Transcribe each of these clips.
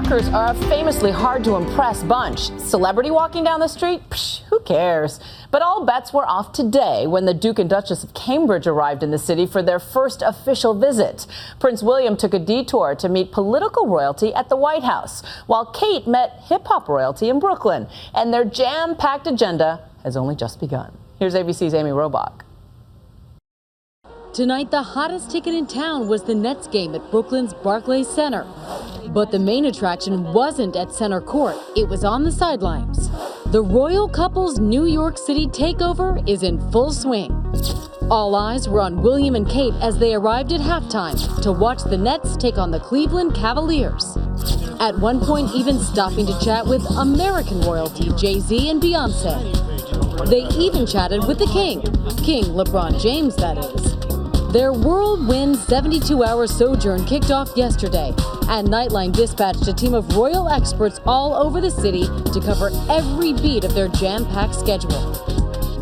Yorkers are a famously hard to impress bunch. Celebrity walking down the street? Psh, who cares? But all bets were off today when the Duke and Duchess of Cambridge arrived in the city for their first official visit. Prince William took a detour to meet political royalty at the White House, while Kate met hip-hop royalty in Brooklyn. And their jam-packed agenda has only just begun. Here's ABC's Amy Robach. Tonight, the hottest ticket in town was the Nets game at Brooklyn's Barclays Center. But the main attraction wasn't at center court, it was on the sidelines. The royal couple's New York City takeover is in full swing. All eyes were on William and Kate as they arrived at halftime to watch the Nets take on the Cleveland Cavaliers. At one point, even stopping to chat with American royalty Jay-Z and Beyonce. They even chatted with the King LeBron James, that is. Their whirlwind 72-hour sojourn kicked off yesterday, and Nightline dispatched a team of royal experts all over the city to cover every beat of their jam-packed schedule.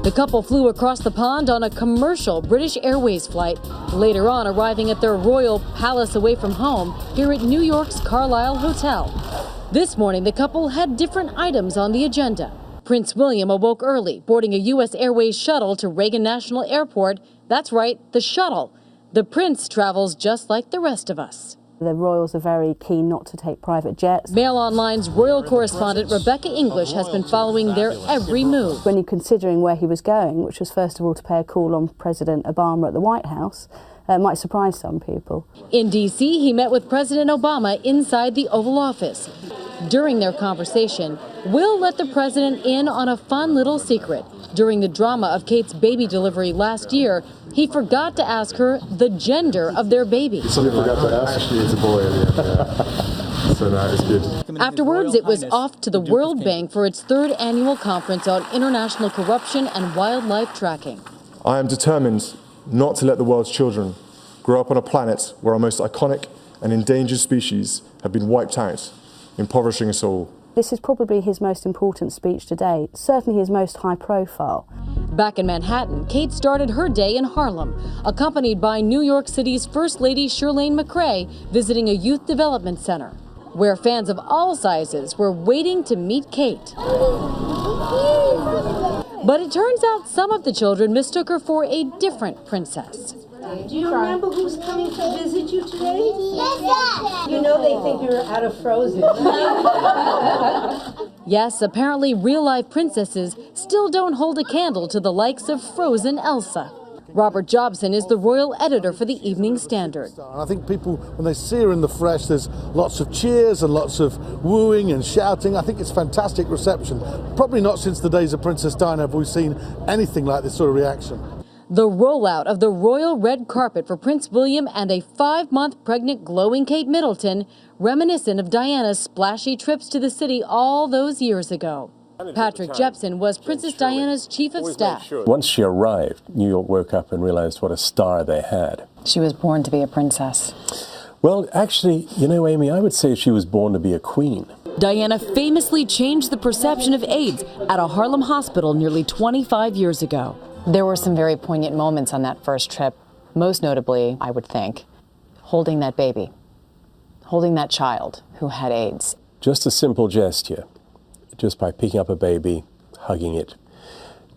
The couple flew across the pond on a commercial British Airways flight, later on arriving at their royal palace away from home here at New York's Carlisle Hotel. This morning, the couple had different items on the agenda. Prince William awoke early, boarding a U.S. Airways shuttle to Reagan National Airport. That's right, the shuttle. The prince travels just like the rest of us. The royals are very keen not to take private jets. Mail Online's royal correspondent Rebecca English has been following their every move. When you're considering where he was going, which was first of all to pay a call on President Obama at the White House, might surprise some people. In D.C., he met with President Obama inside the Oval Office. During their conversation, Will let the president in on a fun little secret. During the drama of Kate's baby delivery last year, he forgot to ask her the gender of their baby. Somebody forgot to ask. Actually, it's a boy. Yeah. So no, it's good. Afterwards, it was off to the World Bank for its third annual conference on international corruption and wildlife tracking. I am determined not to let the world's children grow up on a planet where our most iconic and endangered species have been wiped out, impoverishing us all. This is probably his most important speech to date, certainly his most high profile. Back in Manhattan, Kate started her day in Harlem, accompanied by New York City's First Lady Chirlane McCray, visiting a youth development center, where fans of all sizes were waiting to meet Kate. But it turns out some of the children mistook her for a different princess. Do you remember who's coming to visit you today? You know they think you're out of Frozen. Yes, apparently real-life princesses still don't hold a candle to the likes of Frozen Elsa. Robert Jobson is the royal editor for the Evening Standard. I think people, when they see her in the flesh, there's lots of cheers and lots of wooing and shouting. I think it's fantastic reception. Probably not since the days of Princess Diana have we seen anything like this sort of reaction. The rollout of the royal red carpet for Prince William and a 5-month pregnant glowing Kate Middleton, reminiscent of Diana's splashy trips to the city all those years ago. Patrick Jepson was Princess Diana's chief of staff. Once she arrived, New York woke up and realized what a star they had. She was born to be a princess. Well, actually, you know, Amy, I would say she was born to be a queen. Diana famously changed the perception of AIDS at a Harlem hospital nearly 25 years ago. There were some very poignant moments on that first trip, most notably, I would think, holding that baby, holding that child who had AIDS. Just a simple gesture, just by picking up a baby, hugging it.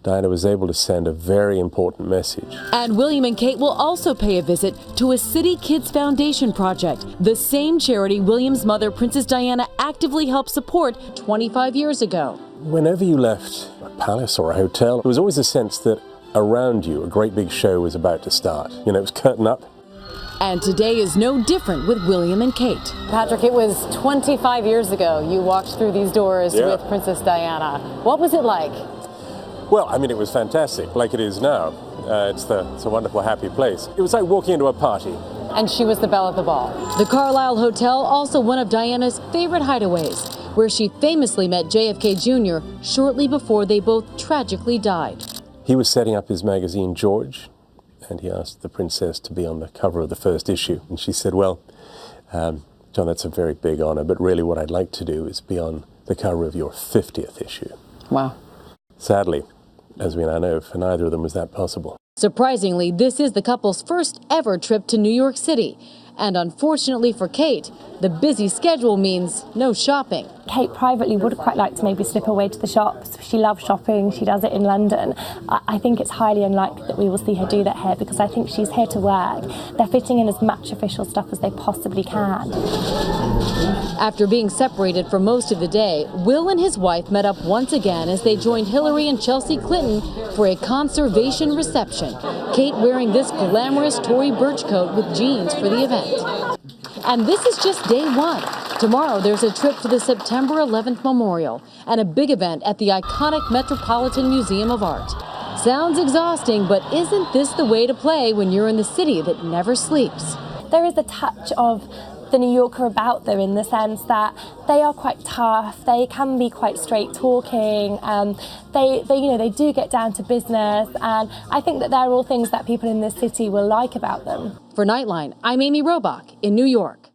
Diana was able to send a very important message. And William and Kate will also pay a visit to a City Kids Foundation project, the same charity William's mother, Princess Diana, actively helped support 25 years ago. Whenever you left a palace or a hotel, there was always a sense that around you a great big show was about to start. You know, it was curtain up. And today is no different with William and Kate. Patrick, it was 25 years ago you walked through these doors with Princess Diana. What was it like? Well, I mean, it was fantastic, like it is now. It's a wonderful, happy place. It was like walking into a party. And she was the belle of the ball. The Carlisle Hotel, also one of Diana's favorite hideaways, where she famously met JFK Jr. shortly before they both tragically died. He was setting up his magazine, George, and he asked the princess to be on the cover of the first issue. And she said, well, John, that's a very big honor, but really what I'd like to do is be on the cover of your 50th issue. Wow. Sadly, as we now know, for neither of them was that possible. Surprisingly, this is the couple's first ever trip to New York City. And unfortunately for Kate, the busy schedule means no shopping. Kate privately would quite like to maybe slip away to the shops. She loves shopping, she does it in London. I think it's highly unlikely that we will see her do that here because I think she's here to work. They're fitting in as much official stuff as they possibly can. After being separated for most of the day, Will and his wife met up once again as they joined Hillary and Chelsea Clinton for a conservation reception. Kate wearing this glamorous Tory Burch coat with jeans for the event. And this is just day one. Tomorrow there's a trip to the September 11th Memorial and a big event at the iconic Metropolitan Museum of Art. Sounds exhausting, but isn't this the way to play when you're in the city that never sleeps? There is a touch of the New Yorker about them in the sense that they are quite tough, they can be quite straight talking, they do get down to business, and I think that they're all things that people in this city will like about them. For Nightline, I'm Amy Robach in New York.